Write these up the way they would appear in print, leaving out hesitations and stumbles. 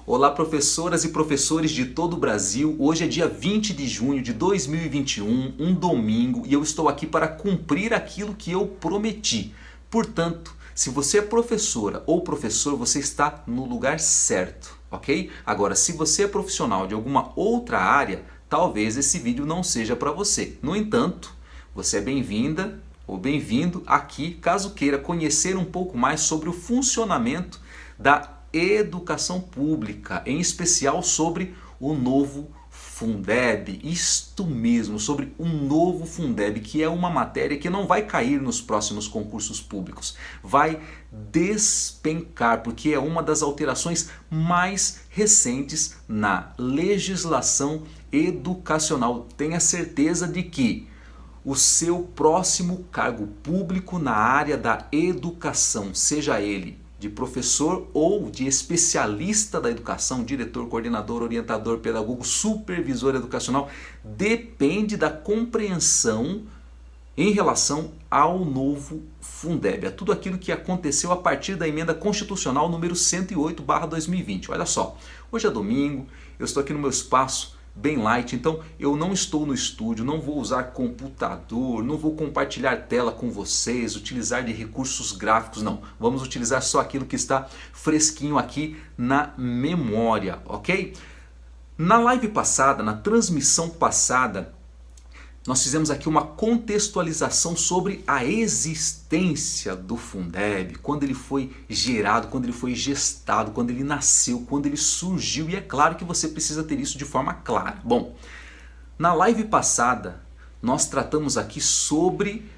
Olá, professoras e professores de todo o Brasil. Hoje é dia 20 de junho de 2021, um domingo, e eu estou aqui para cumprir aquilo que eu prometi. Portanto, se você é professora ou professor, você está no lugar certo, ok? Agora, se você é profissional de alguma outra área, talvez esse vídeo não seja para você. No entanto, você é bem-vinda ou bem-vindo aqui caso queira conhecer um pouco mais sobre o funcionamento da educação pública, em especial sobre o novo Fundeb, isto mesmo, sobre um novo Fundeb, que é uma matéria que não vai cair nos próximos concursos públicos, vai despencar, porque é uma das alterações mais recentes na legislação educacional. Tenha certeza de que o seu próximo cargo público na área da educação, seja ele de professor ou de especialista da educação, diretor, coordenador, orientador, pedagogo, supervisor educacional, depende da compreensão em relação ao novo Fundeb, a tudo aquilo que aconteceu a partir da emenda constitucional número 108/2020. Olha só, hoje é domingo, eu estou aqui no meu espaço bem light, então eu não estou no estúdio, não vou usar computador, não vou compartilhar tela com vocês, utilizar de recursos gráficos, não. Vamos utilizar só aquilo que está fresquinho aqui na memória, ok? Na live passada, na transmissão passada, nós fizemos aqui uma contextualização sobre a existência do Fundeb, quando ele foi gerado, quando ele foi gestado, quando ele nasceu, quando ele surgiu, e é claro que você precisa ter isso de forma clara. Bom, na live passada nós tratamos aqui sobre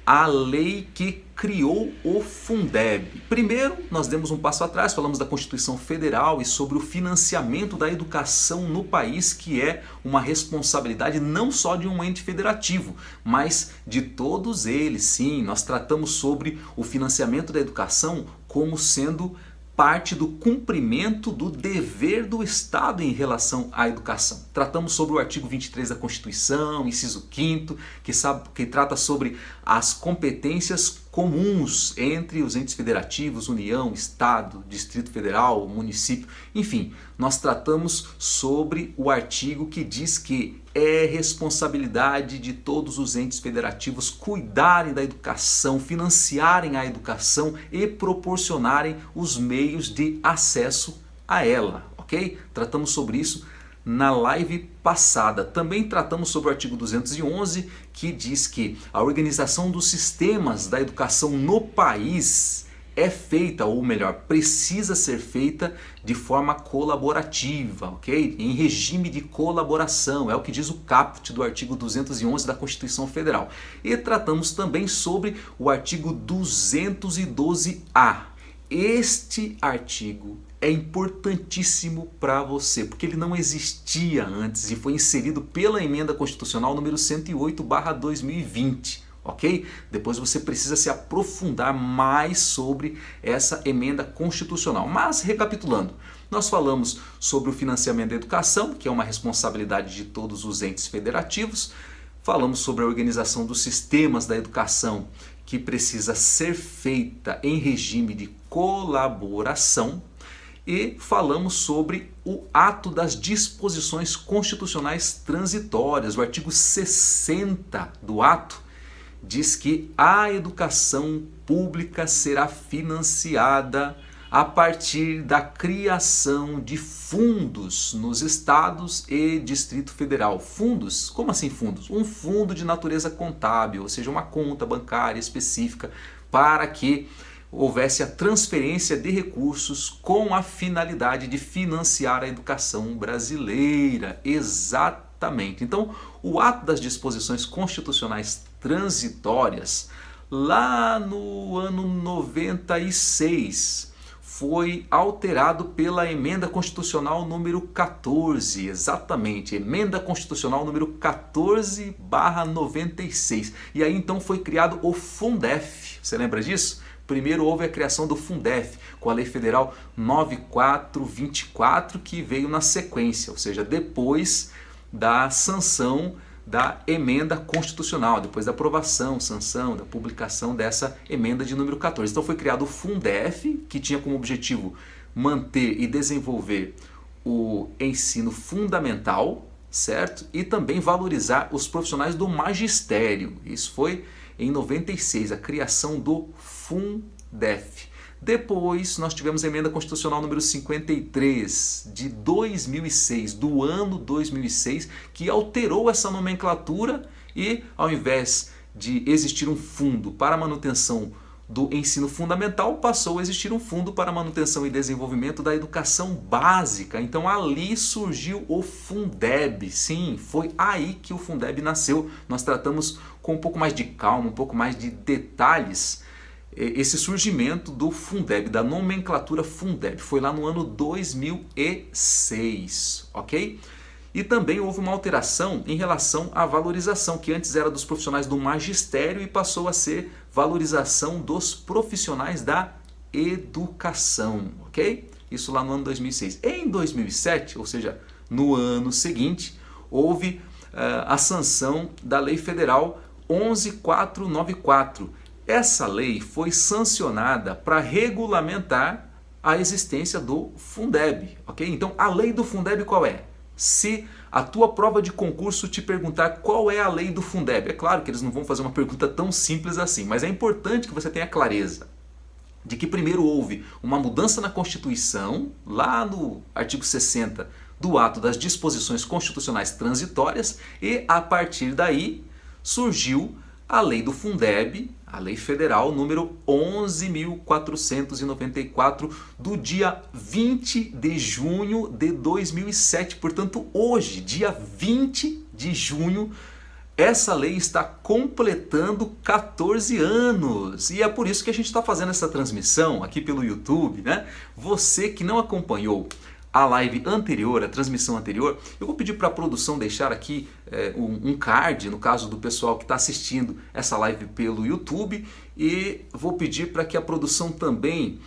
a lei que criou o Fundeb. Primeiro, nós demos um passo atrás, falamos da Constituição Federal e sobre o financiamento da educação no país, que é uma responsabilidade não só de um ente federativo, mas de todos eles. Sim, nós tratamos sobre o financiamento da educação como sendo parte do cumprimento do dever do Estado em relação à educação. Tratamos sobre o artigo 23 da Constituição, inciso 5º, que trata sobre as competências comuns entre os entes federativos, União, Estado, Distrito Federal, município, enfim, nós tratamos sobre o artigo que diz que é responsabilidade de todos os entes federativos cuidarem da educação, financiarem a educação e proporcionarem os meios de acesso a ela, ok? Tratamos sobre isso na live passada. Também tratamos sobre o artigo 211, que diz que a organização dos sistemas da educação no país é feita, ou melhor, precisa ser feita de forma colaborativa, ok? Em regime de colaboração, é o que diz o caput do artigo 211 da Constituição Federal. E tratamos também sobre o artigo 212A. Este artigo é importantíssimo para você, porque ele não existia antes e foi inserido pela emenda constitucional número 108/2020. Ok? Depois você precisa se aprofundar mais sobre essa emenda constitucional. Mas, recapitulando, nós falamos sobre o financiamento da educação, que é uma responsabilidade de todos os entes federativos. Falamos sobre a organização dos sistemas da educação, que precisa ser feita em regime de colaboração. E falamos sobre o ato das disposições constitucionais transitórias. O artigo 60 do ato diz que a educação pública será financiada a partir da criação de fundos nos estados e Distrito Federal. Fundos? Como assim fundos? Um fundo de natureza contábil, ou seja, uma conta bancária específica para que houvesse a transferência de recursos com a finalidade de financiar a educação brasileira. Exatamente. Então, o ato das disposições constitucionais transitórias, lá no ano 96, foi alterado pela emenda constitucional número 14, exatamente, emenda constitucional número 14/96. E aí então foi criado o Fundef. Você lembra disso? Primeiro houve a criação do Fundef, com a Lei Federal 9424, que veio na sequência, ou seja, depois da sanção da emenda constitucional, depois da aprovação, sanção, da publicação dessa emenda de número 14. Então foi criado o Fundef, que tinha como objetivo manter e desenvolver o ensino fundamental, certo? E também valorizar os profissionais do magistério. Isso foi em 96, a criação do Fundef. Depois nós tivemos a emenda constitucional número 53 de 2006, do ano 2006, que alterou essa nomenclatura e ao invés de existir um fundo para manutenção do ensino fundamental, passou a existir um fundo para manutenção e desenvolvimento da educação básica. Então ali surgiu o Fundeb. Sim, foi aí que o Fundeb nasceu. Nós tratamos com um pouco mais de calma, um pouco mais de detalhes esse surgimento do Fundeb, da nomenclatura Fundeb. Foi lá no ano 2006, ok? E também houve uma alteração em relação à valorização, que antes era dos profissionais do magistério e passou a ser valorização dos profissionais da educação, ok? Isso lá no ano 2006. Em 2007, ou seja, no ano seguinte, houve a sanção da Lei Federal 11.494. Essa lei foi sancionada para regulamentar a existência do Fundeb, ok? Então, a lei do Fundeb qual é? Se a tua prova de concurso te perguntar qual é a lei do Fundeb, é claro que eles não vão fazer uma pergunta tão simples assim, mas é importante que você tenha clareza de que primeiro houve uma mudança na Constituição, lá no artigo 60 do ato das disposições constitucionais transitórias, e a partir daí surgiu a lei do Fundeb, a lei federal número 11.494 do dia 20 de junho de 2007. Portanto, hoje, dia 20 de junho, essa lei está completando 14 anos. E é por isso que a gente está fazendo essa transmissão aqui pelo YouTube, né? Você que não acompanhou a live anterior, a transmissão anterior, eu vou pedir para a produção deixar aqui um card, no caso do pessoal que está assistindo essa live pelo YouTube, e vou pedir para que a produção também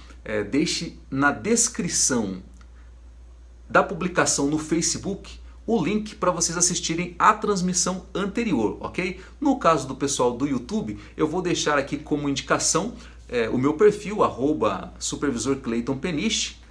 deixe na descrição da publicação no Facebook o link para vocês assistirem a transmissão anterior, ok? No caso do pessoal do YouTube, eu vou deixar aqui como indicação o meu perfil, @supervisorcleitonpeniche,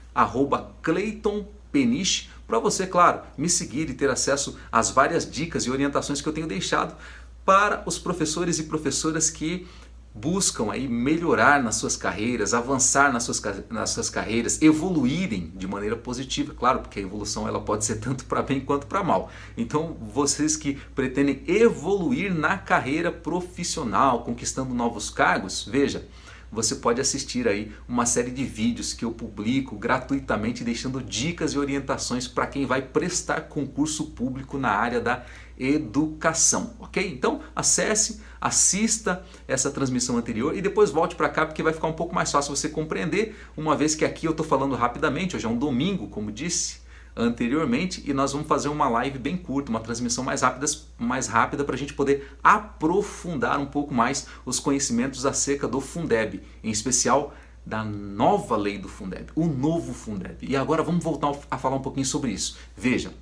@cleitonpeniche, para você, claro, me seguir e ter acesso às várias dicas e orientações que eu tenho deixado para os professores e professoras que buscam aí melhorar nas suas carreiras, avançar nas suas carreiras, evoluírem de maneira positiva, claro, porque a evolução ela pode ser tanto para bem quanto para mal. Então, vocês que pretendem evoluir na carreira profissional, conquistando novos cargos, veja, você pode assistir aí uma série de vídeos que eu publico gratuitamente, deixando dicas e orientações para quem vai prestar concurso público na área da educação, ok? Então acesse, assista essa transmissão anterior e depois volte para cá, porque vai ficar um pouco mais fácil você compreender, uma vez que aqui eu estou falando rapidamente. Hoje é um domingo, como disse anteriormente, e nós vamos fazer uma live bem curta, uma transmissão mais rápida para a gente poder aprofundar um pouco mais os conhecimentos acerca do Fundeb, em especial da nova lei do Fundeb, o novo Fundeb. E agora vamos voltar a falar um pouquinho sobre isso. Veja,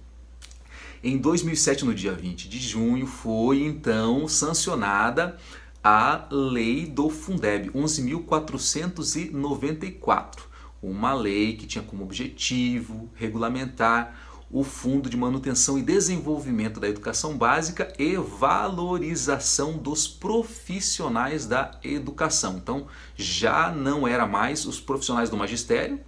em 2007, no dia 20 de junho, foi então sancionada a lei do Fundeb, 11.494. Uma lei que tinha como objetivo regulamentar o Fundo de Manutenção e Desenvolvimento da Educação Básica e valorização dos profissionais da educação. Então, já não era mais os profissionais do magistério,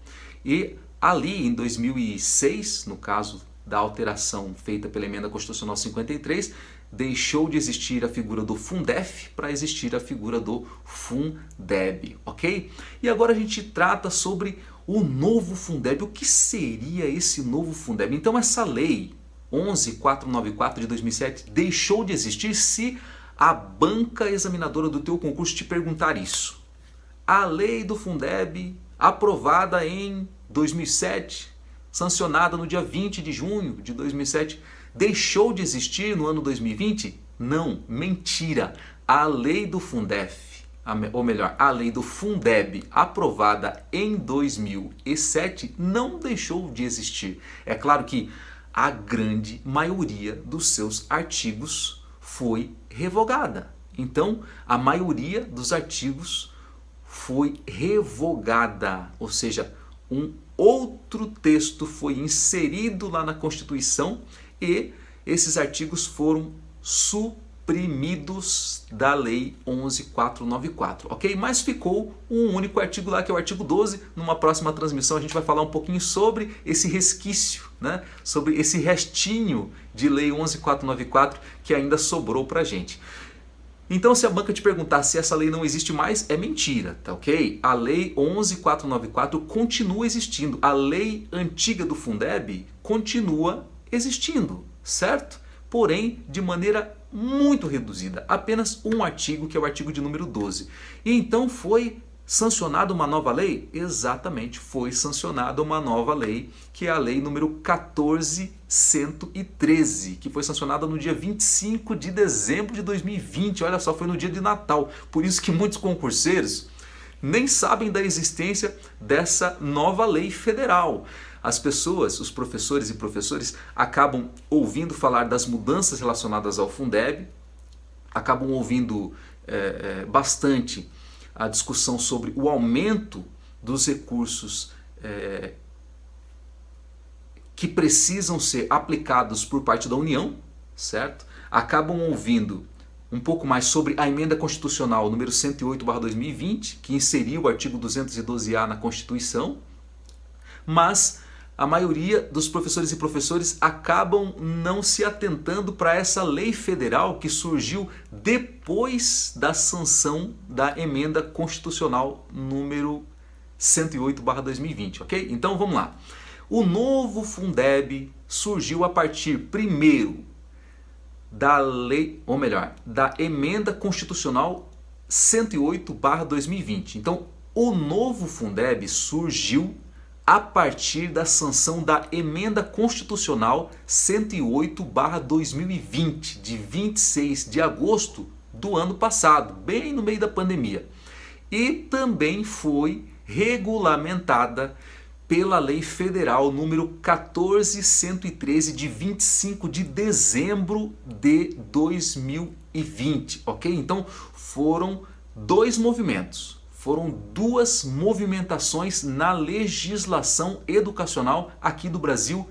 e ali em 2006, no caso da alteração feita pela Emenda Constitucional 53, deixou de existir a figura do Fundef para existir a figura do Fundeb, ok? E agora a gente trata sobre o novo Fundeb. O que seria esse novo Fundeb? Então essa lei 11.494 de 2007 deixou de existir se a banca examinadora do teu concurso te perguntar isso. A lei do Fundeb, aprovada em 2007, sancionada no dia 20 de junho de 2007, deixou de existir no ano 2020? Não, mentira. A lei do Fundef, ou melhor, a lei do Fundeb, aprovada em 2007, não deixou de existir. É claro que a grande maioria dos seus artigos foi revogada. Então, a maioria dos artigos foi revogada, ou seja, um outro texto foi inserido lá na Constituição e esses artigos foram suprimidos da Lei 11.494, ok? Mas ficou um único artigo lá, que é o artigo 12. Numa próxima transmissão a gente vai falar um pouquinho sobre esse resquício, né? Sobre esse restinho de Lei 11.494 que ainda sobrou pra gente. Então, se a banca te perguntar se essa lei não existe mais, é mentira, tá ok? A Lei 11.494 continua existindo. A lei antiga do Fundeb continua existindo, certo? Porém, de maneira muito reduzida. Apenas um artigo, que é o artigo de número 12. E então foi sancionada uma nova lei? Exatamente, foi sancionada uma nova lei, que é a lei número 14.113, que foi sancionada no dia 25 de dezembro de 2020. Olha só, foi no dia de Natal. Por isso que muitos concurseiros nem sabem da existência dessa nova lei federal. As pessoas, os professores e professores, acabam ouvindo falar das mudanças relacionadas ao Fundeb, acabam ouvindo bastante a discussão sobre o aumento dos recursos que precisam ser aplicados por parte da União, certo? Acabam ouvindo um pouco mais sobre a emenda constitucional número 108/2020, que inseriu o artigo 212A na Constituição, mas a maioria dos professores e professores acabam não se atentando para essa lei federal que surgiu depois da sanção da emenda constitucional número 108/2020, ok? Então vamos lá. O novo Fundeb surgiu a partir, primeiro, da lei, ou melhor, da emenda constitucional 108/2020. Então, o novo Fundeb surgiu a partir da sanção da emenda constitucional 108/2020, de 26 de agosto do ano passado, bem no meio da pandemia. E também foi regulamentada pela Lei Federal número 14.113, de 25 de dezembro de 2020, ok? Então foram dois movimentos, foram duas movimentações na legislação educacional aqui do Brasil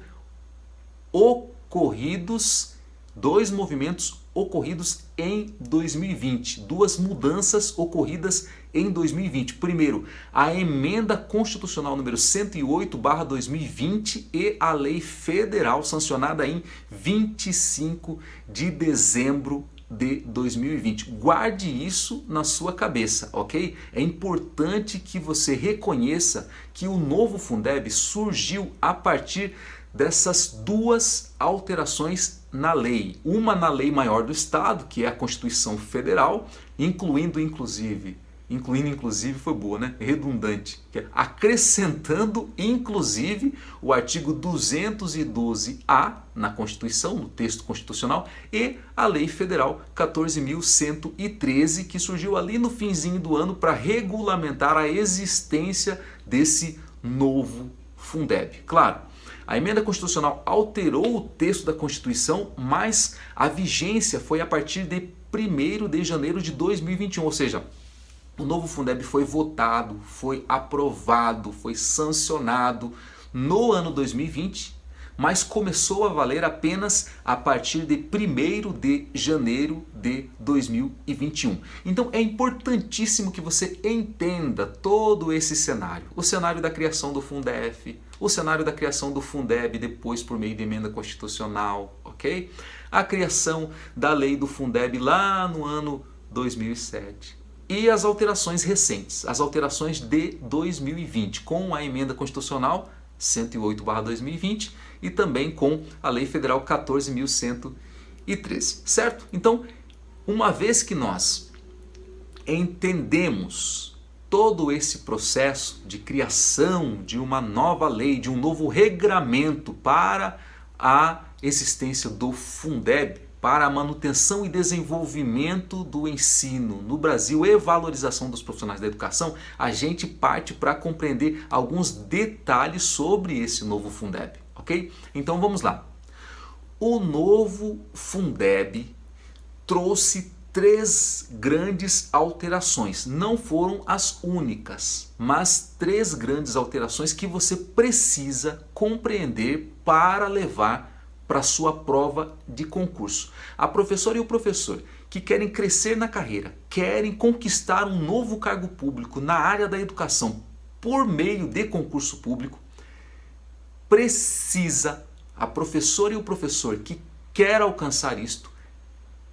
dois movimentos ocorridos em 2020, duas mudanças ocorridas em 2020. Primeiro, a emenda constitucional número 108/2020 e a lei federal sancionada em 25 de dezembro de 2020. Guarde isso na sua cabeça, ok? É importante que você reconheça que o novo Fundeb surgiu a partir dessas duas alterações na lei. Uma na lei maior do Estado, que é a Constituição Federal, incluindo inclusive foi boa, né? Redundante. Acrescentando inclusive o artigo 212A na Constituição, no texto constitucional, e a Lei Federal 14.113, que surgiu ali no finzinho do ano para regulamentar a existência desse novo Fundeb. Claro, a emenda constitucional alterou o texto da Constituição, mas a vigência foi a partir de 1º de janeiro de 2021, ou seja, o novo Fundeb foi votado, foi aprovado, foi sancionado no ano 2020, mas começou a valer apenas a partir de 1º de janeiro de 2021. Então é importantíssimo que você entenda todo esse cenário. O cenário da criação do Fundef, o cenário da criação do Fundeb depois por meio de emenda constitucional, ok? A criação da lei do Fundeb lá no ano 2007. E as alterações recentes, as alterações de 2020, com a emenda constitucional 108/2020 e também com a Lei Federal 14.113, certo? Então, uma vez que nós entendemos todo esse processo de criação de uma nova lei, de um novo regramento para a existência do Fundeb, para a manutenção e desenvolvimento do ensino no Brasil e valorização dos profissionais da educação, a gente parte para compreender alguns detalhes sobre esse novo Fundeb, ok? Então vamos lá. O novo Fundeb trouxe três grandes alterações. Não foram as únicas, mas três grandes alterações que você precisa compreender para levar para a sua prova de concurso. A professora e o professor que querem crescer na carreira, querem conquistar um novo cargo público na área da educação por meio de concurso público, a professora e o professor que quer alcançar isto,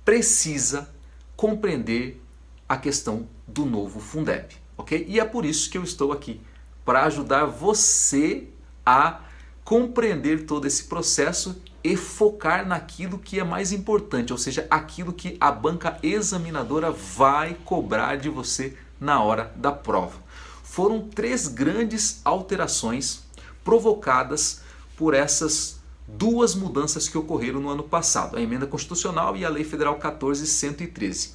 precisa compreender a questão do novo Fundeb, ok? E é por isso que eu estou aqui, para ajudar você a compreender todo esse processo e focar naquilo que é mais importante, ou seja, aquilo que a banca examinadora vai cobrar de você na hora da prova. Foram três grandes alterações provocadas por essas duas mudanças que ocorreram no ano passado, a Emenda Constitucional e a Lei Federal 14.113.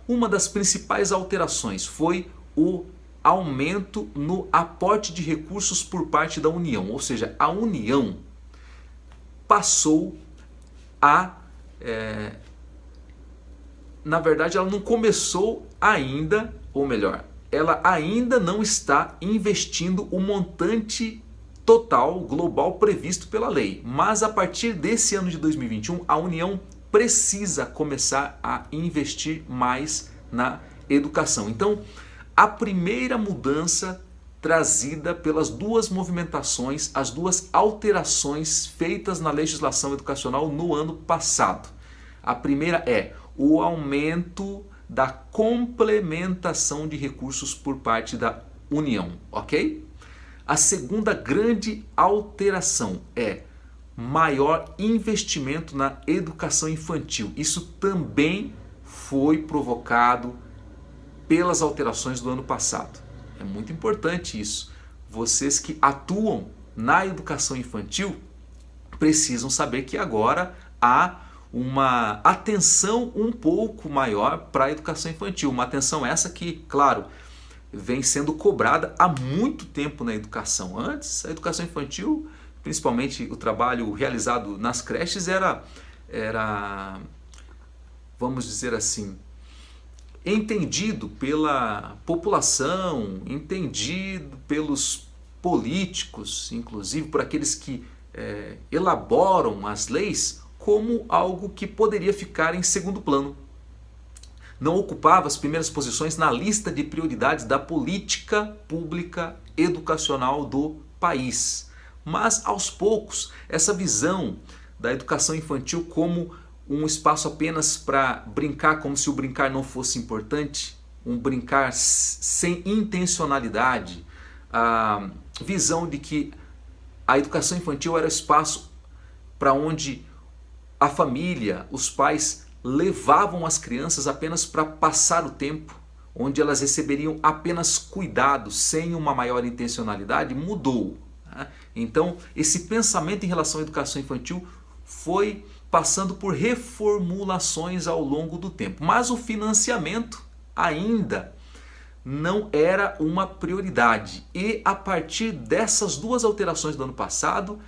Uma das principais alterações foi o aumento no aporte de recursos por parte da União, ou seja, a União passou a... na verdade, ela não começou ainda, ou melhor, ela ainda não está investindo o montante total global previsto pela lei. Mas a partir desse ano de 2021, a União precisa começar a investir mais na educação. Então, a primeira mudança trazida pelas duas movimentações, as duas alterações feitas na legislação educacional no ano passado. A primeira é o aumento da complementação de recursos por parte da União, ok? A segunda grande alteração é maior investimento na educação infantil. Isso também foi provocado pelas alterações do ano passado. É muito importante isso. Vocês que atuam na educação infantil precisam saber que agora há uma atenção um pouco maior para a educação infantil. Uma atenção essa que, claro, vem sendo cobrada há muito tempo na educação. Antes, a educação infantil, principalmente o trabalho realizado nas creches, era vamos dizer assim, entendido pela população, entendido pelos políticos, inclusive por aqueles que elaboram as leis, como algo que poderia ficar em segundo plano. Não ocupava as primeiras posições na lista de prioridades da política pública educacional do país. Mas, aos poucos, essa visão da educação infantil como um espaço apenas para brincar, como se o brincar não fosse importante, um brincar sem intencionalidade, a visão de que a educação infantil era o espaço para onde a família, os pais levavam as crianças apenas para passar o tempo, onde elas receberiam apenas cuidado, sem uma maior intencionalidade, mudou. Então, esse pensamento em relação à educação infantil foi passando por reformulações ao longo do tempo. Mas o financiamento ainda não era uma prioridade. E a partir dessas duas alterações do ano passado,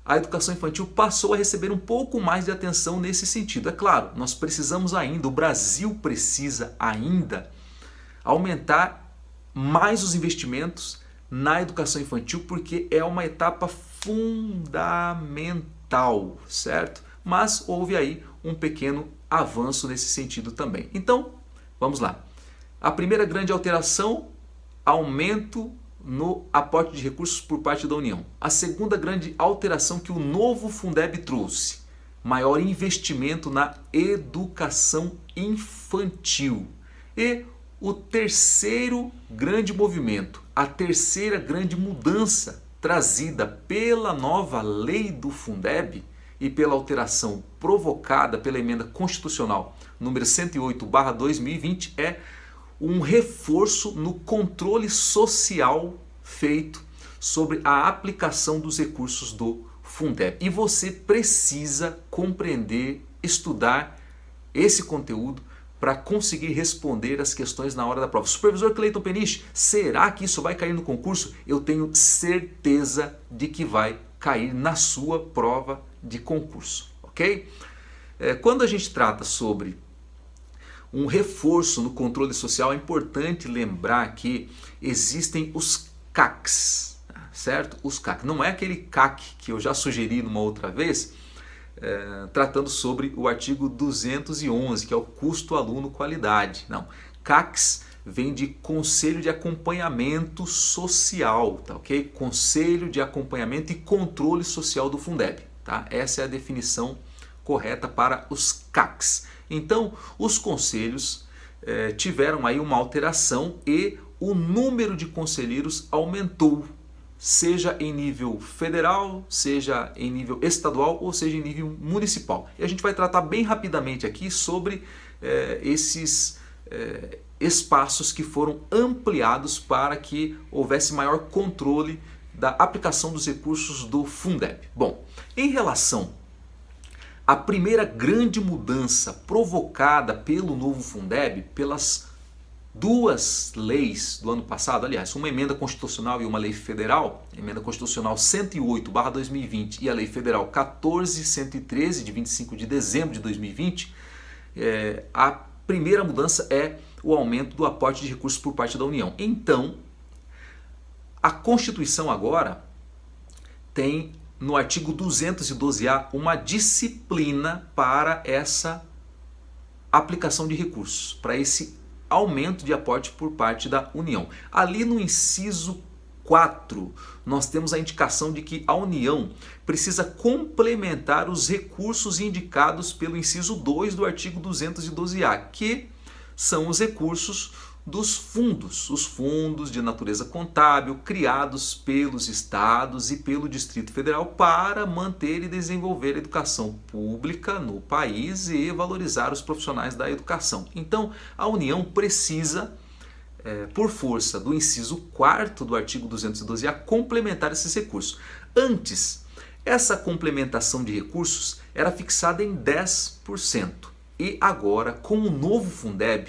a educação infantil passou a receber um pouco mais de atenção nesse sentido. É claro, nós precisamos ainda, o Brasil precisa ainda aumentar mais os investimentos na educação infantil, porque é uma etapa fundamental, certo? Mas houve aí um pequeno avanço nesse sentido também. Então, vamos lá. A primeira grande alteração, aumento no aporte de recursos por parte da União. A segunda grande alteração que o novo Fundeb trouxe, maior investimento na educação infantil. E o terceiro grande movimento, a terceira grande mudança trazida pela nova lei do Fundeb e pela alteração provocada pela Emenda Constitucional número 108/2020 é um reforço no controle social feito sobre a aplicação dos recursos do Fundeb. E você precisa compreender, estudar esse conteúdo para conseguir responder as questões na hora da prova. Supervisor Cleiton Peniche, será que isso vai cair no concurso? Eu tenho certeza de que vai cair na sua prova de concurso, ok? Quando a gente trata sobre um reforço no controle social, é importante lembrar que existem os CACs, certo? Os CAC. Não é aquele CAC que eu já sugeri numa outra vez, tratando sobre o artigo 211, que é o custo aluno qualidade. Não, CACs vem de Conselho de Acompanhamento Social, tá ok? Conselho de Acompanhamento e Controle Social do Fundeb, tá? Essa é a definição correta para os CACs. Então, os conselhos tiveram aí uma alteração e o número de conselheiros aumentou, seja em nível federal, seja em nível estadual ou seja em nível municipal. E a gente vai tratar bem rapidamente aqui sobre esses espaços que foram ampliados para que houvesse maior controle da aplicação dos recursos do Fundeb. Bom, em relação à primeira grande mudança provocada pelo novo Fundeb, pelas duas leis do ano passado, aliás, uma emenda constitucional e uma lei federal, emenda constitucional 108/2020 e a lei federal 14113 de 25 de dezembro de 2020, a primeira mudança é o aumento do aporte de recursos por parte da União. Então, a Constituição agora tem no artigo 212A uma disciplina para essa aplicação de recursos, para esse aumento de aporte por parte da União. Ali no inciso 4, nós temos a indicação de que a União precisa complementar os recursos indicados pelo inciso 2 do artigo 212A, que são os recursos dos fundos, os fundos de natureza contábil criados pelos estados e pelo Distrito Federal para manter e desenvolver a educação pública no país e valorizar os profissionais da educação. Então, a União precisa, por força do inciso 4º do artigo 212A, complementar esses recursos. Antes, essa complementação de recursos era fixada em 10%. E agora, com o novo Fundeb,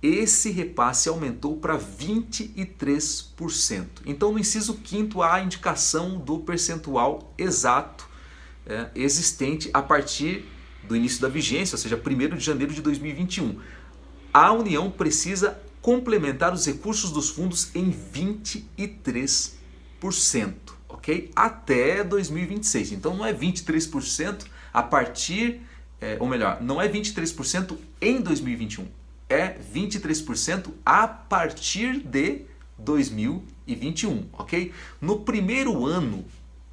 esse repasse aumentou para 23%. Então, no inciso 5º, há a indicação do percentual exato existente a partir do início da vigência, ou seja, 1º de janeiro de 2021. A União precisa complementar os recursos dos fundos em 23%, ok? Até 2026. Então, não é 23% a partir, ou melhor, não é 23% em 2021. É 23% a partir de 2021, ok? No primeiro ano,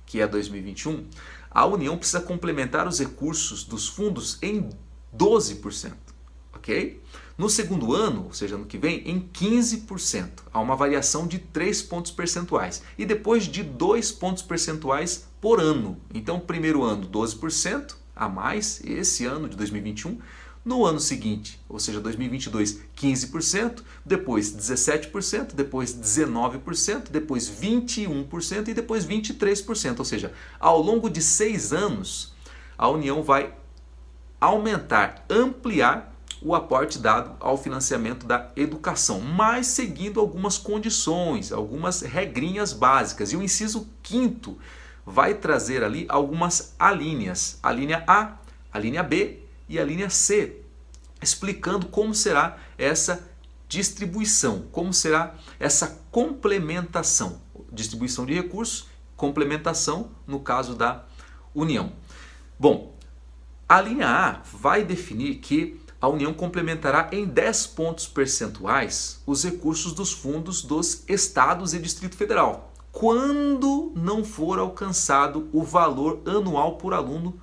que é 2021, a União precisa complementar os recursos dos fundos em 12%, ok? No segundo ano, ou seja, ano que vem, em 15%. Há uma variação de 3 pontos percentuais. E depois de 2 pontos percentuais por ano. Então, primeiro ano, 12% a mais, esse ano de 2021. No ano seguinte, ou seja, 2022, 15%, depois 17%, depois 19%, depois 21% e depois 23%. Ou seja, ao longo de 6 anos, a União vai aumentar, ampliar o aporte dado ao financiamento da educação, mas seguindo algumas condições, algumas regrinhas básicas. E o inciso 5º vai trazer ali algumas alíneas, a linha A, a linha B e a linha C, explicando como será essa distribuição, como será essa complementação, distribuição de recursos, complementação no caso da União. Bom, a linha A vai definir que a União complementará em 10 pontos percentuais os recursos dos fundos dos estados e Distrito Federal, quando não for alcançado o valor anual por aluno,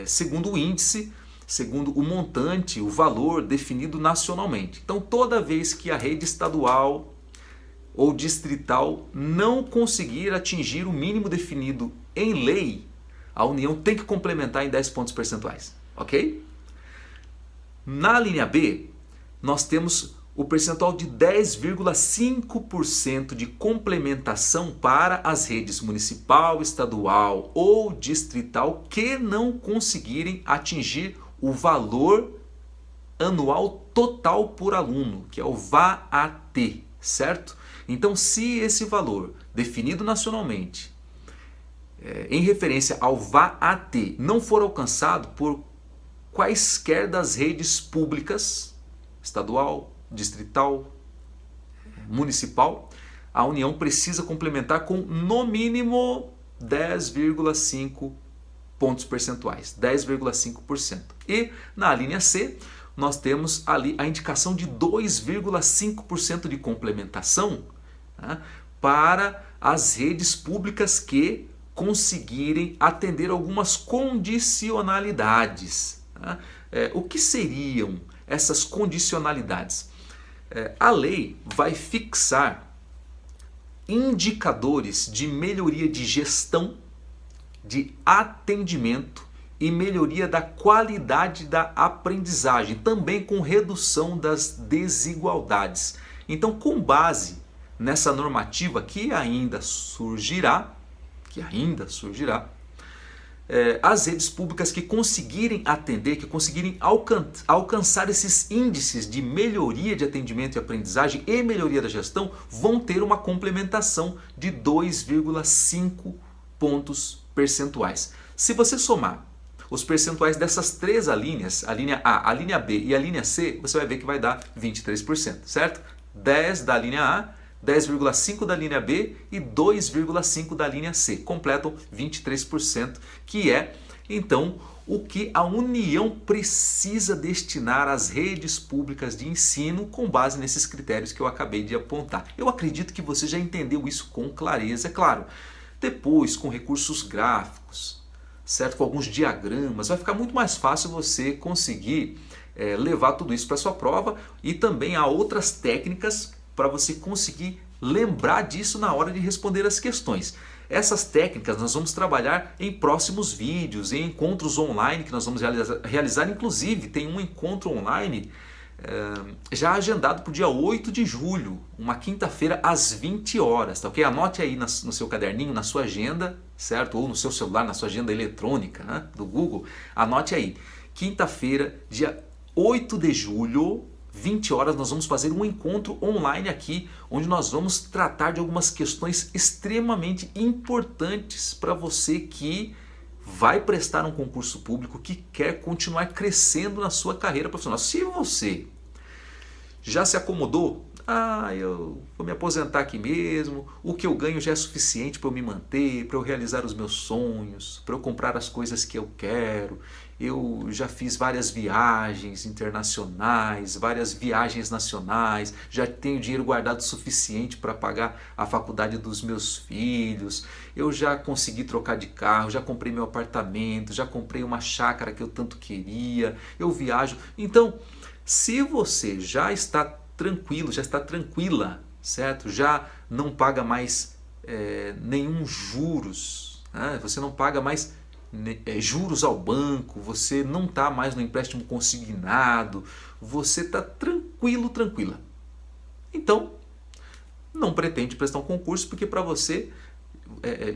segundo o índice, segundo o montante, o valor definido nacionalmente. Então, toda vez que a rede estadual ou distrital não conseguir atingir o mínimo definido em lei, a União tem que complementar em 10 pontos percentuais, ok? Na linha B, nós temos o percentual de 10,5% de complementação para as redes municipal, estadual ou distrital que não conseguirem atingir o valor anual total por aluno, que é o VAT, certo? Então, se esse valor definido nacionalmente, em referência ao VAT, não for alcançado por quaisquer das redes públicas, estadual, distrital, municipal, a União precisa complementar com no mínimo 10,5 pontos percentuais, 10,5%. E na linha C, nós temos ali a indicação de 2,5% de complementação, né, para as redes públicas que conseguirem atender algumas condicionalidades. Né? O que seriam essas condicionalidades? A lei vai fixar indicadores de melhoria de gestão, de atendimento e melhoria da qualidade da aprendizagem, também com redução das desigualdades. Então, com base nessa normativa que ainda surgirá, as redes públicas que conseguirem atender, que conseguirem alcançar esses índices de melhoria de atendimento e aprendizagem e melhoria da gestão, vão ter uma complementação de 2,5 pontos percentuais. Se você somar os percentuais dessas três alíneas, a linha A, a linha B e a linha C, você vai ver que vai dar 23%, certo? 10 da linha A, 10,5 da linha B e 2,5 da linha C. Completam 23%, que é, então, o que a União precisa destinar às redes públicas de ensino com base nesses critérios que eu acabei de apontar. Eu acredito que você já entendeu isso com clareza, é claro. Depois, com recursos gráficos, certo? Com alguns diagramas, vai ficar muito mais fácil você conseguir levar tudo isso para a sua prova, e também há outras técnicas para você conseguir lembrar disso na hora de responder as questões. Essas técnicas nós vamos trabalhar em próximos vídeos, em encontros online que nós vamos realizar. Inclusive, tem um encontro online já agendado para o dia 8 de julho, uma quinta-feira às 20 horas, tá ok? Anote aí no seu caderninho, na sua agenda, certo? Ou no seu celular, na sua agenda eletrônica, né, do Google. Anote aí, quinta-feira, dia 8 de julho, 20 horas, nós vamos fazer um encontro online aqui, onde nós vamos tratar de algumas questões extremamente importantes para você que vai prestar um concurso público, que quer continuar crescendo na sua carreira profissional. Se você já se acomodou, eu vou me aposentar aqui mesmo, o que eu ganho já é suficiente para eu me manter, para eu realizar os meus sonhos, para eu comprar as coisas que eu quero, eu já fiz várias viagens internacionais, várias viagens nacionais, já tenho dinheiro guardado suficiente para pagar a faculdade dos meus filhos, eu já consegui trocar de carro, já comprei meu apartamento, já comprei uma chácara que eu tanto queria, eu viajo. Então, se você já está tranquilo, já está tranquila, certo? Já não paga mais nenhum juros, né? Você não paga mais juros ao banco, você não está mais no empréstimo consignado, você está tranquilo, tranquila. Então, não pretende prestar um concurso, porque para você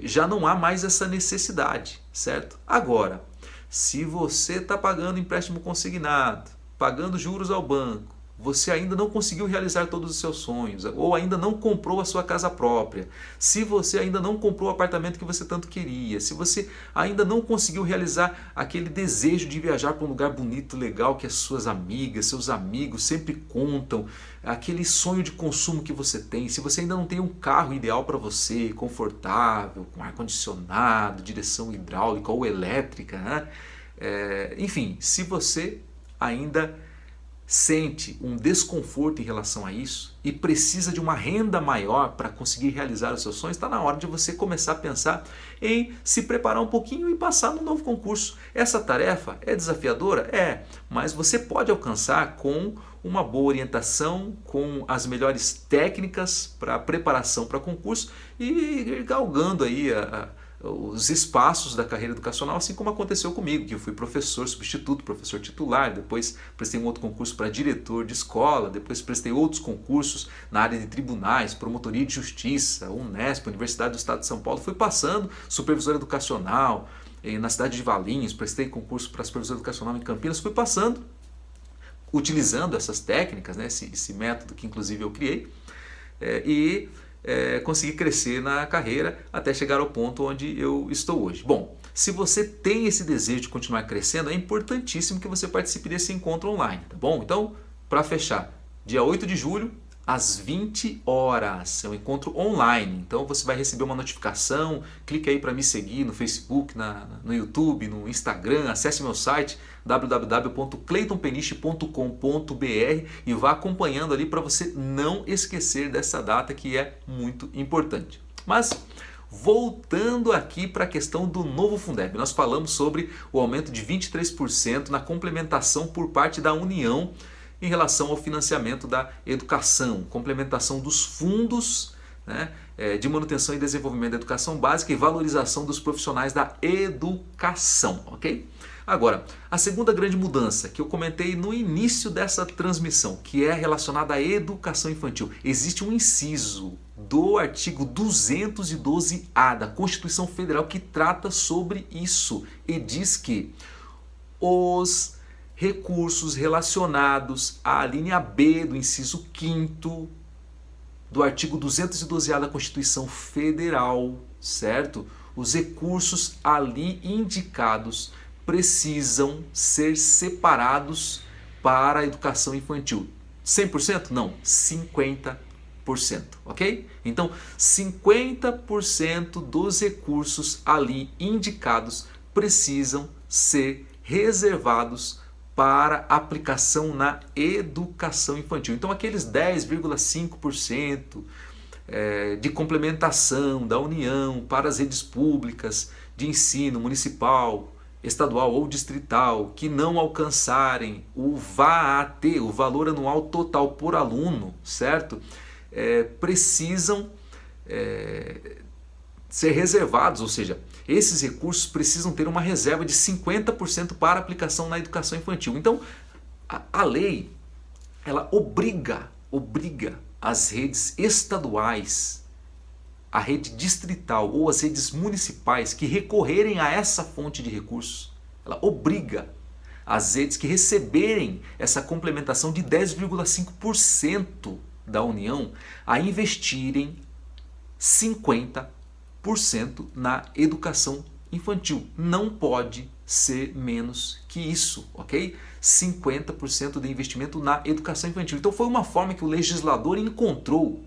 já não há mais essa necessidade, certo? Agora, se você está pagando empréstimo consignado, pagando juros ao banco, você ainda não conseguiu realizar todos os seus sonhos, ou ainda não comprou a sua casa própria, se você ainda não comprou o apartamento que você tanto queria, se você ainda não conseguiu realizar aquele desejo de viajar para um lugar bonito, legal, que as suas amigas, seus amigos sempre contam, aquele sonho de consumo que você tem, se você ainda não tem um carro ideal para você, confortável, com ar-condicionado, direção hidráulica ou elétrica, né? Enfim, se você ainda sente um desconforto em relação a isso e precisa de uma renda maior para conseguir realizar os seus sonhos, está na hora de você começar a pensar em se preparar um pouquinho e passar no novo concurso. Essa tarefa é desafiadora? É, mas você pode alcançar com uma boa orientação, com as melhores técnicas para preparação para concurso e ir galgando aí os espaços da carreira educacional, assim como aconteceu comigo, que eu fui professor substituto, professor titular, depois prestei um outro concurso para diretor de escola, depois prestei outros concursos na área de tribunais, promotoria de justiça, Unesp, Universidade do Estado de São Paulo, fui passando, supervisor educacional, na cidade de Valinhos, prestei concurso para supervisor educacional em Campinas, fui passando, utilizando essas técnicas, né, esse método que inclusive eu criei, consegui crescer na carreira até chegar ao ponto onde eu estou hoje. Bom, se você tem esse desejo de continuar crescendo, é importantíssimo que você participe desse encontro online, tá bom? Então, para fechar, dia 8 de julho, às 20 horas, é um encontro online, então você vai receber uma notificação, clique aí para me seguir no Facebook, no YouTube, no Instagram, acesse meu site www.cleitonpeniche.com.br e vá acompanhando ali para você não esquecer dessa data que é muito importante. Mas voltando aqui para a questão do novo Fundeb, nós falamos sobre o aumento de 23% na complementação por parte da União em relação ao financiamento da educação, complementação dos fundos, né, de manutenção e desenvolvimento da educação básica e valorização dos profissionais da educação, ok? Agora, a segunda grande mudança que eu comentei no início dessa transmissão, que é relacionada à educação infantil, existe um inciso do artigo 212A da Constituição Federal que trata sobre isso e diz que os recursos relacionados à linha B do inciso 5º do artigo 212A da Constituição Federal, certo? Os recursos ali indicados precisam ser separados para a educação infantil. 100%? Não, 50%, ok? Então, 50% dos recursos ali indicados precisam ser reservados para aplicação na educação infantil. Então aqueles 10,5% de complementação da União para as redes públicas de ensino municipal, estadual ou distrital que não alcançarem o VAT, o valor anual total por aluno, certo? Precisam ser reservados, ou seja, esses recursos precisam ter uma reserva de 50% para aplicação na educação infantil. Então, a lei, ela obriga as redes estaduais, a rede distrital ou as redes municipais que recorrerem a essa fonte de recursos, ela obriga as redes que receberem essa complementação de 10,5% da União a investirem 50% na educação infantil. Não pode ser menos que isso, ok? 50% de investimento na educação infantil. Então foi uma forma que o legislador encontrou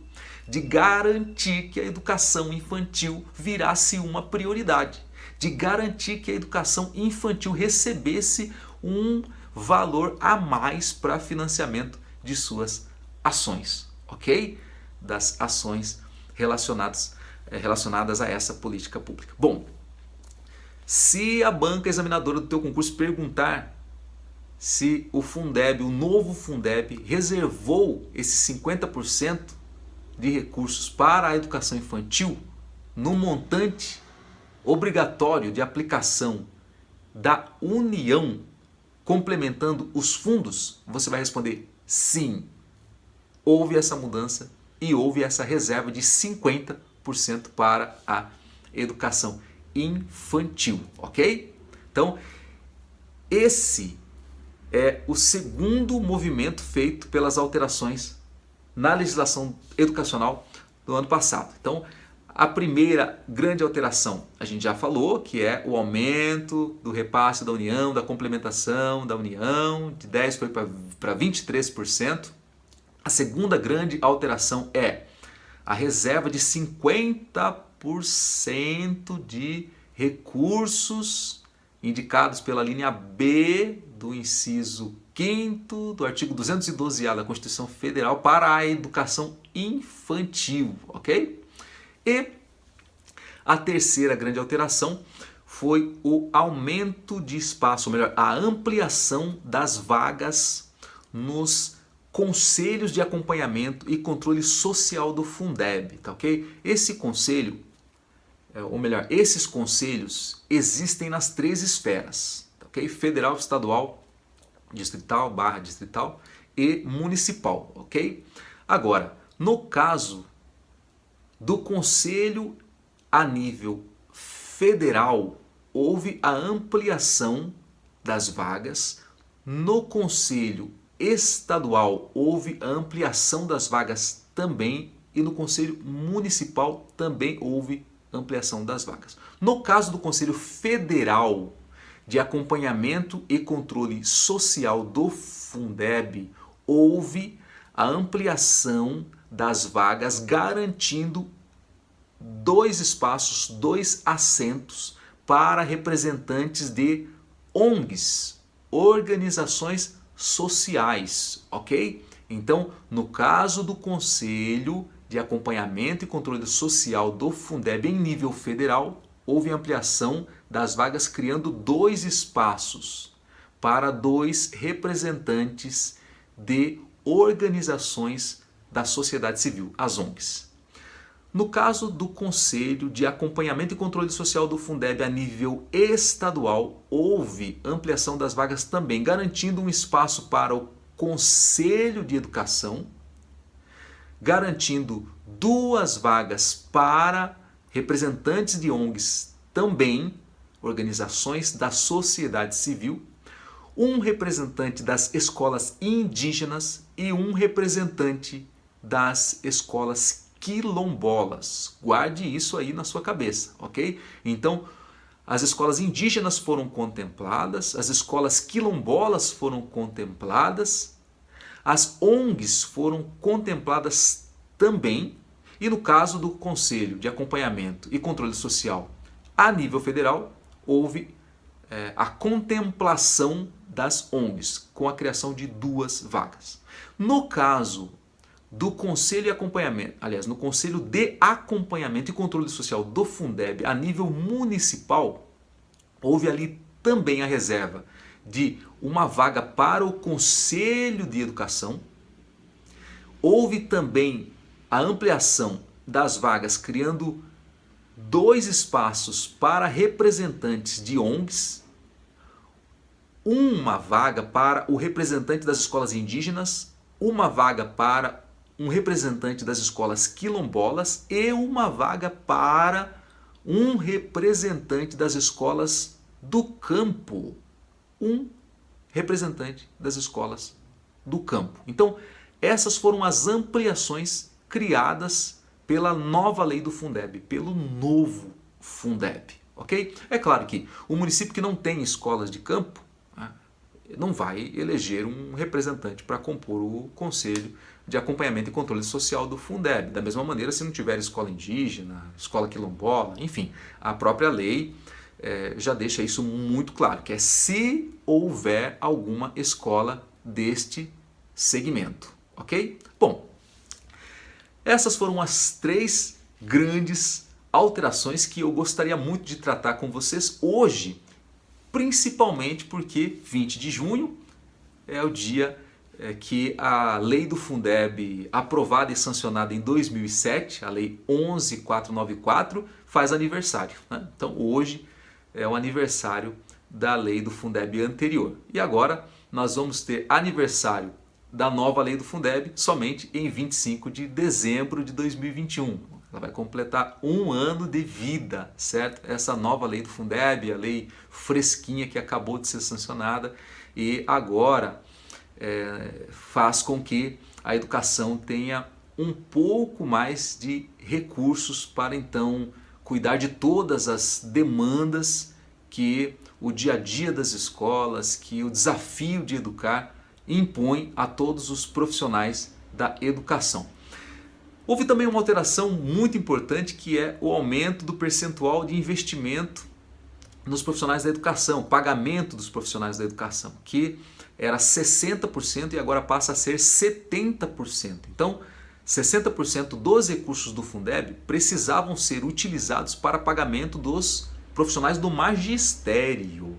de garantir que a educação infantil virasse uma prioridade, de garantir que a educação infantil recebesse um valor a mais para financiamento de suas ações, ok? Das ações relacionadas a essa política pública. Bom, se a banca examinadora do teu concurso perguntar se o Fundeb, o novo Fundeb, reservou esses 50% de recursos para a educação infantil no montante obrigatório de aplicação da União, complementando os fundos, você vai responder sim. Houve essa mudança e houve essa reserva de 50% para a educação infantil, ok? Então, esse é o segundo movimento feito pelas alterações na legislação educacional do ano passado. Então, a primeira grande alteração, a gente já falou, que é o aumento do repasse da União, da complementação da União, de 10% foi para 23%. A segunda grande alteração é a reserva de 50% de recursos indicados pela linha B do inciso 5º do artigo 212A da Constituição Federal para a educação infantil, ok? E a terceira grande alteração foi o aumento de espaço, ou melhor, a ampliação das vagas nos conselhos de acompanhamento e controle social do Fundeb, tá ok? Esse conselho, ou melhor, esses conselhos existem nas 3 esferas, tá ok? Federal, estadual, distrital, distrital e municipal, ok? Agora, no caso do conselho a nível federal, houve a ampliação das vagas. No conselho estadual, houve a ampliação das vagas também. E no conselho municipal também houve ampliação das vagas. No caso do Conselho Federal de Acompanhamento e Controle Social do Fundeb, houve a ampliação das vagas, garantindo 2 espaços, 2 assentos para representantes de ONGs, organizações sociais, ok? Então, no caso do Conselho de Acompanhamento e Controle Social do Fundeb em nível federal, houve ampliação das vagas, criando 2 espaços para 2 representantes de organizações da sociedade civil, as ONGs. No caso do Conselho de Acompanhamento e Controle Social do Fundeb a nível estadual, houve ampliação das vagas também, garantindo um espaço para o Conselho de Educação, garantindo 2 vagas para representantes de ONGs também, organizações da sociedade civil, um representante das escolas indígenas e um representante das escolas quilombolas. Guarde isso aí na sua cabeça, ok? Então, as escolas indígenas foram contempladas, as escolas quilombolas foram contempladas, as ONGs foram contempladas também, e no caso do Conselho de Acompanhamento e Controle Social a nível federal, houve a contemplação das ONGs, com a criação de 2 vagas. No caso do Conselho de Acompanhamento, aliás, no Conselho de Acompanhamento e Controle Social do Fundeb a nível municipal, houve ali também a reserva de uma vaga para o Conselho de Educação. Houve também a ampliação das vagas, criando 2 espaços para representantes de ONGs, uma vaga para o representante das escolas indígenas, uma vaga para um representante das escolas quilombolas e uma vaga para um representante das escolas do campo. Um representante das escolas do campo. Então, essas foram as ampliações criadas pela nova lei do Fundeb, pelo novo Fundeb, ok? É claro que o município que não tem escolas de campo, né, não vai eleger um representante para compor o Conselho de Acompanhamento e Controle Social do Fundeb. Da mesma maneira, se não tiver escola indígena, escola quilombola, enfim, a própria lei já deixa isso muito claro, que é se houver alguma escola deste segmento, ok? Bom, essas foram as 3 grandes alterações que eu gostaria muito de tratar com vocês hoje, principalmente porque 20 de junho é o dia que a lei do Fundeb, aprovada e sancionada em 2007, a lei 11.494, faz aniversário, né? Então hoje é o aniversário da lei do Fundeb anterior. E agora nós vamos ter aniversário da nova lei do Fundeb somente em 25 de dezembro de 2021. Ela vai completar 1 ano de vida, certo? Essa nova lei do Fundeb, a lei fresquinha que acabou de ser sancionada e agora faz com que a educação tenha um pouco mais de recursos para então cuidar de todas as demandas que o dia a dia das escolas, que o desafio de educar impõe a todos os profissionais da educação. Houve também uma alteração muito importante que é o aumento do percentual de investimento nos profissionais da educação, pagamento dos profissionais da educação, que era 60% e agora passa a ser 70%. Então, 60% dos recursos do Fundeb precisavam ser utilizados para pagamento dos profissionais do magistério.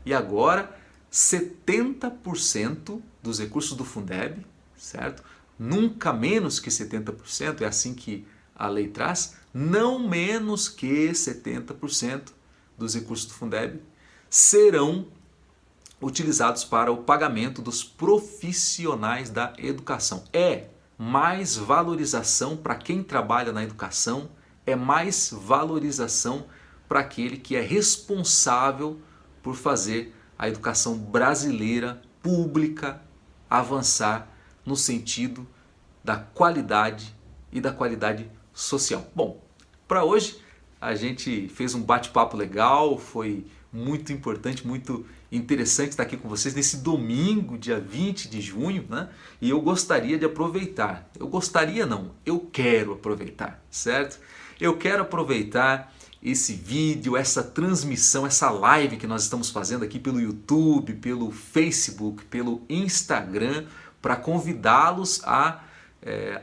E agora, 70% dos recursos do Fundeb, certo? Nunca menos que 70%, é assim que a lei traz, não menos que 70% dos recursos do Fundeb serão utilizados para o pagamento dos profissionais da educação. É mais valorização para quem trabalha na educação, é mais valorização para aquele que é responsável por fazer a educação brasileira pública avançar no sentido da qualidade e da qualidade social. Bom, para hoje a gente fez um bate-papo legal, foi muito importante, muito interessante estar aqui com vocês nesse domingo, dia 20 de junho, né? E eu gostaria de aproveitar, eu quero aproveitar, certo? Eu quero aproveitar esse vídeo, essa transmissão, essa live que nós estamos fazendo aqui pelo YouTube, pelo Facebook, pelo Instagram, para convidá-los a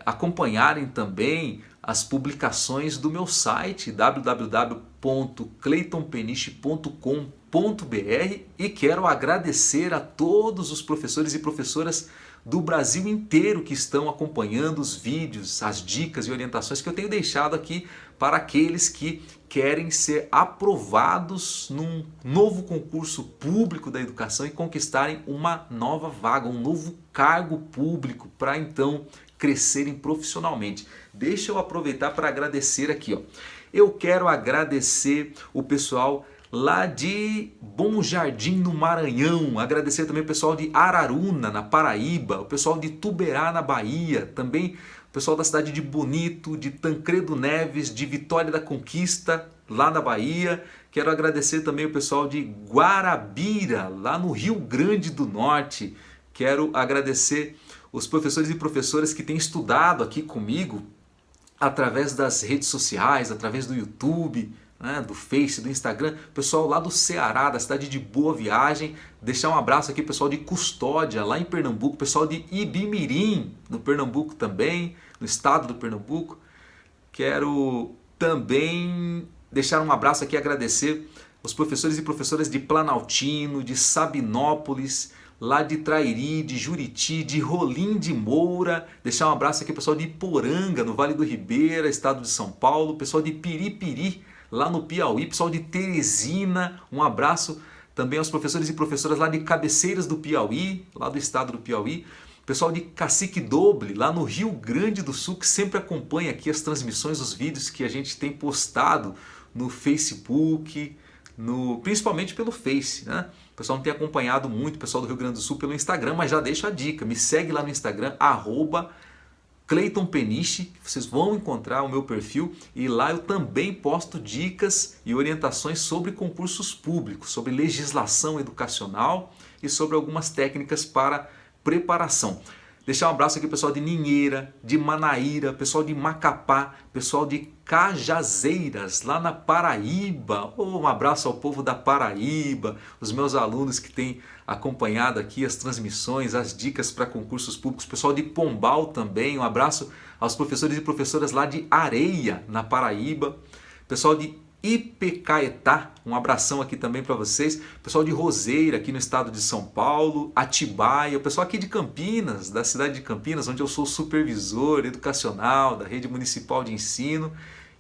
acompanharem também as publicações do meu site www.cleitonpeniche.com.br e quero agradecer a todos os professores e professoras do Brasil inteiro que estão acompanhando os vídeos, as dicas e orientações que eu tenho deixado aqui para aqueles que querem ser aprovados num novo concurso público da educação e conquistarem uma nova vaga, um novo cargo público para então crescerem profissionalmente. Deixa eu aproveitar para agradecer aqui, ó. Eu quero agradecer o pessoal lá de Bom Jardim, no Maranhão, agradecer também o pessoal de Araruna, na Paraíba, o pessoal de Tuberá, na Bahia, também o pessoal da cidade de Bonito, de Tancredo Neves, de Vitória da Conquista, lá na Bahia. Quero agradecer também o pessoal de Guarabira, lá no Rio Grande do Norte. Quero agradecer os professores e professoras que têm estudado aqui comigo através das redes sociais, através do YouTube, né, do Face, do Instagram, pessoal lá do Ceará, da cidade de Boa Viagem. Deixar um abraço aqui pessoal de Custódia, lá em Pernambuco, pessoal de Ibimirim, no Pernambuco também, no estado do Pernambuco. Quero também deixar um abraço aqui e agradecer os professores e professoras de Planaltino, de Sabinópolis, lá de Trairi, de Juriti, de Rolim de Moura. Deixar um abraço aqui pessoal de Iporanga, no Vale do Ribeira, estado de São Paulo, pessoal de Piripiri, lá no Piauí, pessoal de Teresina. Um abraço também aos professores e professoras lá de Cabeceiras do Piauí, lá do estado do Piauí. Pessoal de Cacique Doble, lá no Rio Grande do Sul, que sempre acompanha aqui as transmissões, os vídeos que a gente tem postado no Facebook, principalmente pelo Face, né? O pessoal não tem acompanhado muito, o pessoal do Rio Grande do Sul pelo Instagram, mas já deixa a dica, me segue lá no Instagram, @CleitonPeniche, vocês vão encontrar o meu perfil e lá eu também posto dicas e orientações sobre concursos públicos, sobre legislação educacional e sobre algumas técnicas para preparação. Deixar um abraço aqui pessoal de Ninheira, de Manaíra, pessoal de Macapá, pessoal de Cajazeiras, lá na Paraíba. Um abraço ao povo da Paraíba, os meus alunos que têm acompanhado aqui as transmissões, as dicas para concursos públicos. Pessoal de Pombal também, um abraço aos professores e professoras lá de Areia, na Paraíba. Pessoal de Ipecaetá, um abração aqui também para vocês. Pessoal de Roseira, aqui no estado de São Paulo, Atibaia, o pessoal aqui de Campinas, da cidade de Campinas, onde eu sou supervisor educacional da rede municipal de ensino.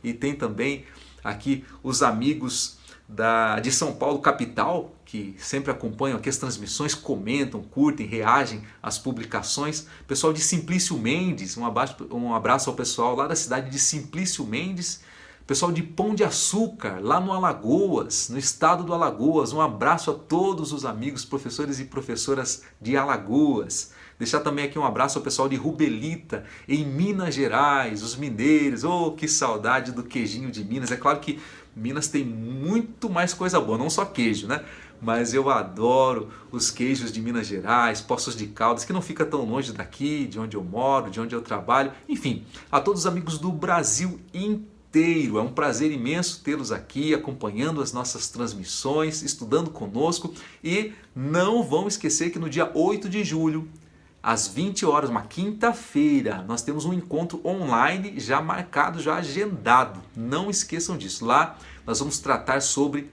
E tem também aqui os amigos de São Paulo capital, que sempre acompanham aqui as transmissões, comentam, curtem, reagem às publicações. Pessoal de Simplício Mendes, um abraço ao pessoal lá da cidade de Simplício Mendes. Pessoal de Pão de Açúcar, lá no Alagoas, no estado do Alagoas. Um abraço a todos os amigos, professores e professoras de Alagoas. Deixar também aqui um abraço ao pessoal de Rubelita, em Minas Gerais, os mineiros. Oh, que saudade do queijinho de Minas. É claro que Minas tem muito mais coisa boa, não só queijo, né? Mas eu adoro os queijos de Minas Gerais, Poços de Caldas, que não fica tão longe daqui, de onde eu moro, de onde eu trabalho. Enfim, a todos os amigos do Brasil inteiro. É um prazer imenso tê-los aqui acompanhando as nossas transmissões, estudando conosco. E não vão esquecer que no dia 8 de julho, às 20 horas, uma quinta-feira, nós temos um encontro online já marcado, já agendado. Não esqueçam disso. Lá nós vamos tratar sobre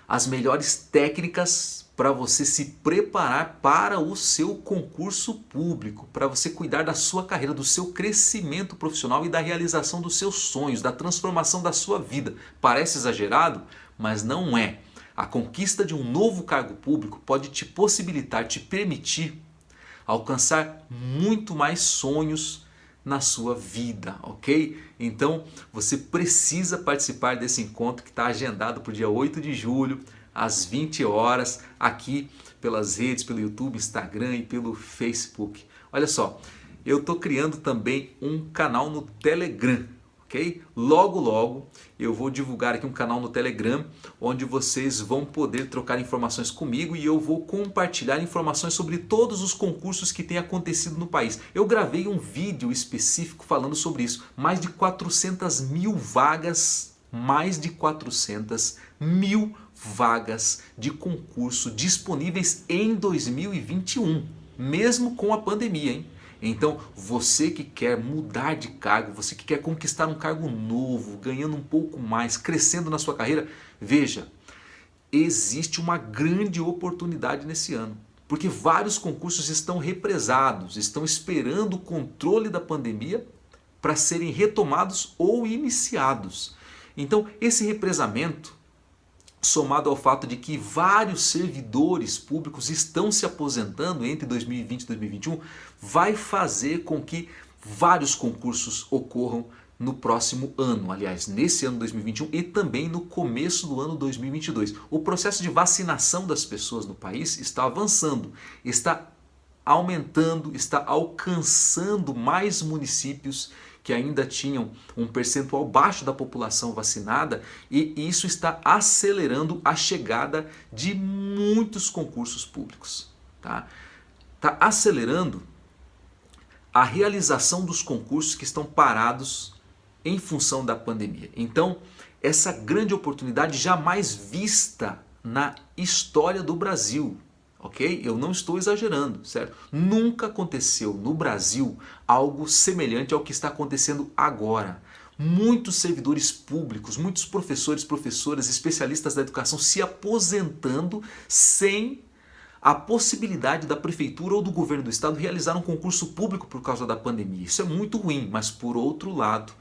as melhores técnicas para você se preparar para o seu concurso público, para você cuidar da sua carreira, do seu crescimento profissional e da realização dos seus sonhos, da transformação da sua vida. Parece exagerado, mas não é. A conquista de um novo cargo público pode te possibilitar, te permitir alcançar muito mais sonhos na sua vida, ok? Então você precisa participar desse encontro que está agendado para o dia 8 de julho, às 20 horas, aqui pelas redes, pelo YouTube, Instagram e pelo Facebook. Olha só, eu estou criando também um canal no Telegram, ok? Logo, logo eu vou divulgar aqui um canal no Telegram, onde vocês vão poder trocar informações comigo e eu vou compartilhar informações sobre todos os concursos que têm acontecido no país. Eu gravei um vídeo específico falando sobre isso, mais de 400 mil vagas, mais de 400 mil vagas de concurso disponíveis em 2021, mesmo com a pandemia, hein? Então, você que quer mudar de cargo, você que quer conquistar um cargo novo, ganhando um pouco mais, crescendo na sua carreira, veja, existe uma grande oportunidade nesse ano. Porque vários concursos estão represados, estão esperando o controle da pandemia para serem retomados ou iniciados. Então, esse represamento, somado ao fato de que vários servidores públicos estão se aposentando entre 2020 e 2021, vai fazer com que vários concursos ocorram no próximo ano, aliás, nesse ano 2021 e também no começo do ano 2022. O processo de vacinação das pessoas no país está avançando, está aumentando, está alcançando mais municípios que ainda tinham um percentual baixo da população vacinada, e isso está acelerando a chegada de muitos concursos públicos. Está acelerando a realização dos concursos que estão parados em função da pandemia. Então, essa grande oportunidade jamais vista na história do Brasil. Ok? Eu não estou exagerando, certo? Nunca aconteceu no Brasil algo semelhante ao que está acontecendo agora. Muitos servidores públicos, muitos professores, professoras, especialistas da educação se aposentando sem a possibilidade da prefeitura ou do governo do estado realizar um concurso público por causa da pandemia. Isso é muito ruim, mas por outro lado,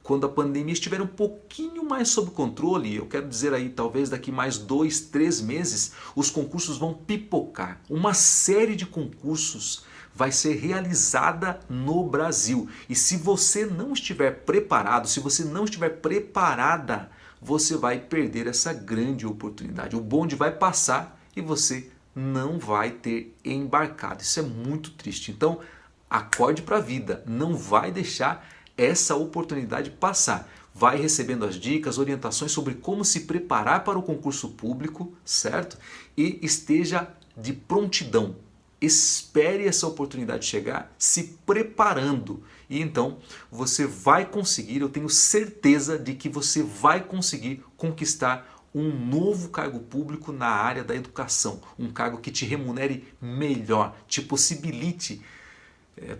quando a pandemia estiver um pouquinho mais sob controle, eu quero dizer aí, talvez daqui mais 2, 3 meses, os concursos vão pipocar. Uma série de concursos vai ser realizada no Brasil. E se você não estiver preparado, se você não estiver preparada, você vai perder essa grande oportunidade. O bonde vai passar e você não vai ter embarcado. Isso é muito triste. Então, acorde para a vida. Não vai deixar essa oportunidade passar. Vai recebendo as dicas, orientações sobre como se preparar para o concurso público, certo? E esteja de prontidão. Espere essa oportunidade chegar, se preparando. E então você vai conseguir, eu tenho certeza de que você vai conseguir conquistar um novo cargo público na área da educação. Um cargo que te remunere melhor, te possibilite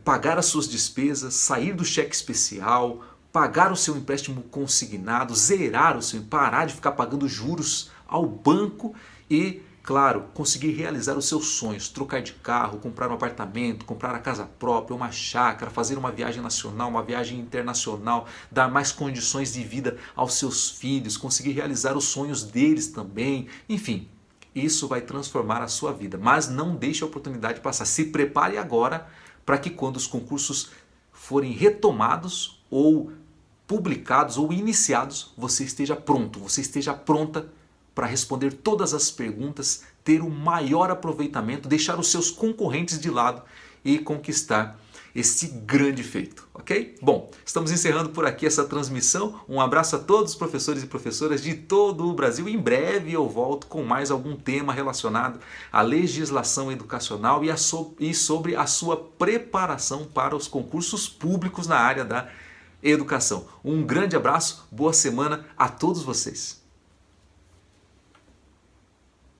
pagar as suas despesas, sair do cheque especial, pagar o seu empréstimo consignado, zerar o seu, parar de ficar pagando juros ao banco e, claro, conseguir realizar os seus sonhos, trocar de carro, comprar um apartamento, comprar a casa própria, uma chácara, fazer uma viagem nacional, uma viagem internacional, dar mais condições de vida aos seus filhos, conseguir realizar os sonhos deles também, enfim. Isso vai transformar a sua vida, mas não deixe a oportunidade passar. Se prepare agora para que quando os concursos forem retomados ou publicados ou iniciados, você esteja pronto, você esteja pronta para responder todas as perguntas, ter o maior aproveitamento, deixar os seus concorrentes de lado e conquistar esse grande feito, ok? Bom, estamos encerrando por aqui essa transmissão. Um abraço a todos os professores e professoras de todo o Brasil. Em breve eu volto com mais algum tema relacionado à legislação educacional e sobre a sua preparação para os concursos públicos na área da educação. Um grande abraço, boa semana a todos vocês.